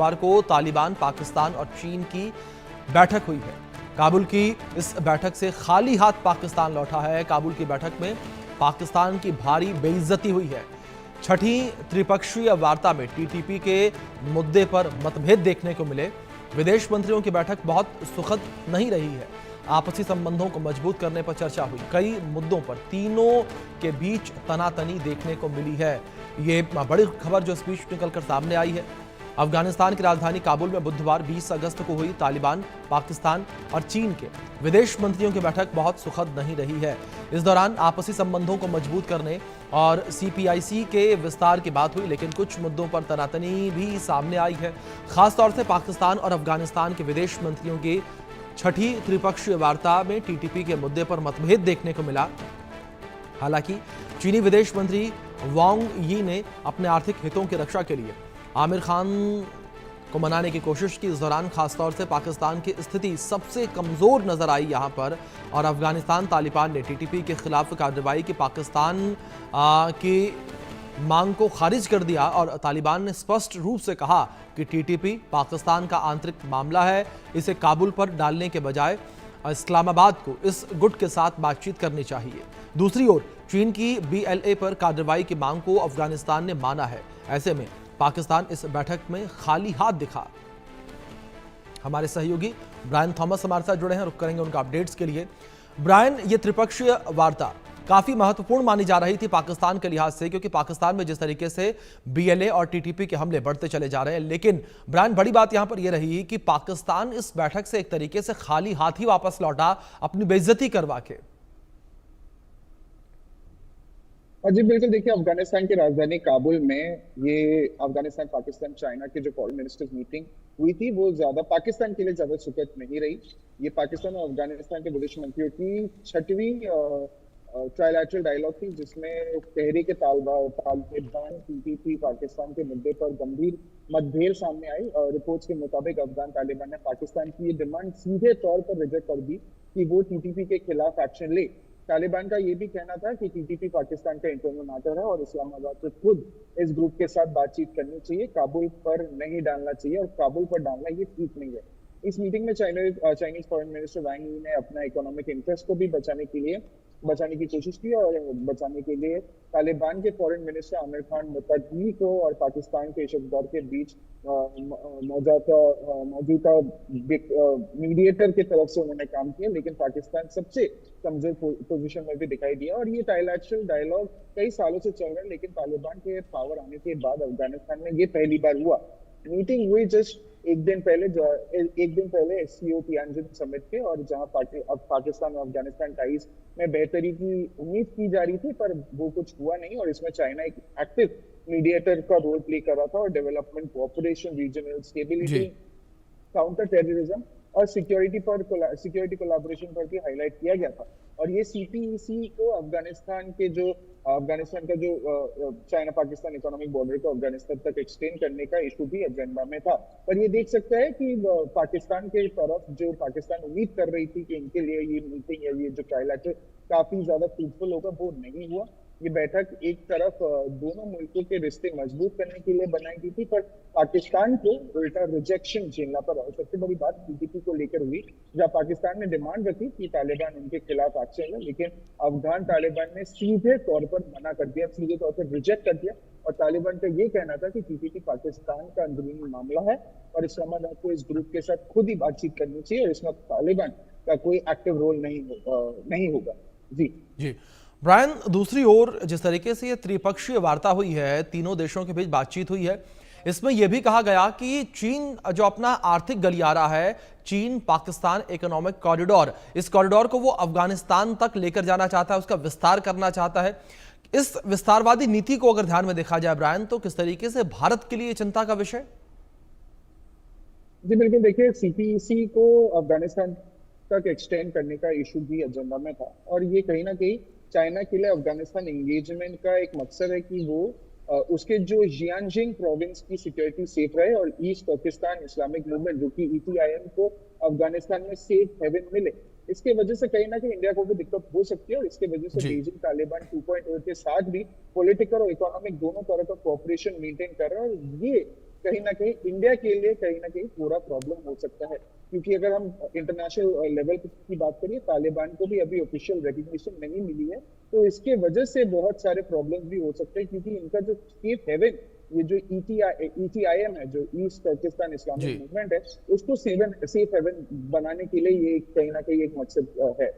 बुधवार को तालिबान, पाकिस्तान और चीन की बैठक हुई है। काबुल की इस बैठक से खाली हाथ पाकिस्तान लौटा है। काबुल की बैठक में पाकिस्तान की भारी बेइज्जती हुई है। छठी त्रिपक्षीय वार्ता में टीटीपी के मुद्दे पर मतभेद देखने को मिले। विदेश मंत्रियों की बैठक बहुत सुखद नहीं रही है। आपसी संबंधों को मजबूत करने पर चर्चा हुई। कई मुद्दों पर तीनों के बीच तनातनी देखने को मिली है। ये बड़ी खबर जो इस बीच निकलकर सामने आई है। अफगानिस्तान की राजधानी काबुल में बुधवार 20 अगस्त को हुई तालिबान, पाकिस्तान और चीन के विदेश मंत्रियों की बैठक बहुत सुखद नहीं रही है। इस दौरान आपसी संबंधों को मजबूत करने और सीपीआईसी के विस्तार की बात हुई, लेकिन कुछ मुद्दों पर तनातनी भी सामने आई है। खासतौर से पाकिस्तान और अफगानिस्तान के विदेश मंत्रियों की छठी त्रिपक्षीय वार्ता में टीटीपी के मुद्दे पर मतभेद देखने को मिला। हालांकि चीनी विदेश मंत्री वांग यी ने अपने आर्थिक हितों की रक्षा के लिए आमिर खान को मनाने की कोशिश की। इस दौरान खासतौर से पाकिस्तान की स्थिति सबसे कमजोर नजर आई यहां पर, और अफगानिस्तान तालिबान ने टीटीपी के खिलाफ कार्रवाई की पाकिस्तान की मांग को खारिज कर दिया और तालिबान ने स्पष्ट रूप से कहा कि टीटीपी पाकिस्तान का आंतरिक मामला है, इसे काबुल पर डालने के बजाय इस्लामाबाद को इस गुट के साथ बातचीत करनी चाहिए। दूसरी ओर चीन की बीएलए पर कार्रवाई की मांग को अफगानिस्तान ने माना है। ऐसे में पाकिस्तान इस बैठक में खाली हाथ दिखा। हमारे सहयोगी ब्रायन थॉमस हमारे साथ जुड़े हैं, रुक करेंगे उनका अपडेट्स के लिए। ब्रायन, ये त्रिपक्षीय वार्ता काफी महत्वपूर्ण मानी जा रही थी पाकिस्तान के लिहाज से, क्योंकि पाकिस्तान में जिस तरीके से बीएलए और टीटीपी के हमले बढ़ते चले जा रहे हैं। लेकिन ब्रायन, बड़ी बात यहां पर यह रही कि पाकिस्तान इस बैठक से एक तरीके से खाली हाथ ही वापस लौटा, अपनी बेइज्जती करवा के। जी बिल्कुल, देखिए अफगानिस्तान की राजधानी काबुल में ये अफगानिस्तान, पाकिस्तान, चाइना की जो फॉरेन मिनिस्टर्स मीटिंग हुई थी वो ज्यादा पाकिस्तान के लिए ज्यादा सुखद नहीं रही। ये पाकिस्तान और अफगानिस्तान के विदेश मंत्रियों की छठवीं ट्राइलैटरल डायलॉग थी, जिसमें तहरीक तालिबान टीटीपी पाकिस्तान के मुद्दे पर गंभीर मतभेद सामने आई। रिपोर्ट्स के मुताबिक अफगान तालिबान ने पाकिस्तान की ये डिमांड सीधे तौर पर रिजेक्ट कर दी कि वो टीटीपी के खिलाफ एक्शन ले। तालिबान का ये भी कहना था कि टीटीपी पाकिस्तान का इंटरनल मैटर है और इस्लामाबाद को खुद इस ग्रुप के साथ बातचीत करनी चाहिए, काबुल पर नहीं डालना चाहिए, और काबुल पर डालना ये ठीक नहीं है। इस मीटिंग में चाइनीज फॉरेन मिनिस्टर वांग यी ने अपना इकोनॉमिक इंटरेस्ट को भी बचाने की कोशिश की, और बचाने के लिए तालिबान के फॉरेन मिनिस्टर आमिर खान मुतकी को और पाकिस्तान के इशकदार के बीच मौजूदा मीडिएटर की तरफ से उन्होंने काम किया। लेकिन पाकिस्तान सबसे कमजोर पोजीशन में भी दिखाई दिया, और ये ट्राइलैटरल डायलॉग कई सालों से चल रहा है। लेकिन तालिबान के पावर आने के बाद अफगानिस्तान में ये पहली बार हुआ। मीटिंग हुई जस्ट एक दिन पहले एससीओ तियानजिन समिट के, और जहां पाकिस्तान और अफगानिस्तान टाइज में बेहतरी की उम्मीद की जा रही थी, पर वो कुछ हुआ नहीं। और इसमें चाइना एक एक्टिव मीडिएटर का रोल प्ले कर रहा था, और development cooperation, regional stability, counter terrorism और सिक्योरिटी कोलैबोरेशन पर भी हाईलाइट किया गया था। और ये सीपीईसी को अफगानिस्तान का जो चाइना पाकिस्तान इकोनॉमिक बॉर्डर को अफगानिस्तान तक एक्सटेंड करने का इशू भी एजेंडा में था। पर ये देख सकते हैं कि पाकिस्तान के तरफ जो पाकिस्तान उम्मीद कर रही थी कि इनके लिए ये मीटिंग या ये जो ट्राइलैटरल काफी ज्यादा फ्रूटफुल होगा, वो नहीं हुआ। ये बैठक एक तरफ दोनों मुल्कों के रिश्ते मजबूत करने के लिए बनाई गई थी, पर पाकिस्तान को उल्टा रिजेक्शन झेलना पड़ा। और सबसे बड़ी बात टीटीपी को लेकर हुई, जहां पाकिस्तान ने डिमांड रखी कि तालिबान उनके खिलाफ एक्शन ले, लेकिन अफगान तालिबान ने सीधे तौर पर मना कर दिया, सीधे तौर पर रिजेक्ट कर दिया। और तालिबान का ये कहना था कि टीटीपी पाकिस्तान का अंदरूनी मामला है और इस्लामाबाद को इस ग्रुप के साथ खुद ही बातचीत करनी चाहिए, और इसमें तालिबान का कोई एक्टिव रोल नहीं होगा। जी ब्रायन, दूसरी ओर जिस तरीके से ये त्रिपक्षीय वार्ता हुई है, तीनों देशों के बीच बातचीत हुई है, इसमें यह भी कहा गया कि चीन जो अपना आर्थिक गलियारा है, चीन पाकिस्तान इकोनॉमिक कॉरिडोर, इस कॉरिडोर को वो अफगानिस्तान तक लेकर जाना चाहता है, उसका विस्तार करना चाहता है। इस विस्तारवादी नीति को अगर ध्यान में देखा जाए ब्रायन, तो किस तरीके से भारत के लिए चिंता का विषय? जी बिल्कुल, देखिए सीपीईसी को अफगानिस्तान तक एक्सटेंड करने का इशू भी एजेंडा में था, और ये कहीं ना कहीं चाइना के लिए अफगानिस्तान एंगेजमेंट का एक मकसद है कि वो उसके जो जियांजिंग प्रोविंस की सिक्योरिटी सेफ रहे, और ईस्ट पाकिस्तान इस्लामिक मूवमेंट जो कि ईटीआईएम को अफगानिस्तान में सेफ हेवन मिले। इसके वजह से कहीं ना कहीं इंडिया को भी दिक्कत हो सकती है, और इसके वजह से बीजिंग तालिबान 2.0 के साथ भी पॉलिटिकल और इकोनॉमिक दोनों तरह का कोऑपरेशन मेंटेन कर रहा है। और ये कहीं ना कहीं इंडिया के लिए कहीं ना कहीं पूरा प्रॉब्लम हो सकता है, क्योंकि अगर हम इंटरनेशनल लेवल की बात करिए, तालिबान को भी अभी ऑफिशियल रिकग्निशन नहीं मिली है, तो इसके वजह से बहुत सारे प्रॉब्लम्स भी हो सकते हैं, क्योंकि इनका जो सेफ हेवन, ये जो ETIM है, जो ईस्ट पाकिस्तान इस्लामिक जी। मूवमेंट है, उसको सेफ हेवन बनाने के लिए ये कहीं ना कहीं एक मकसद है।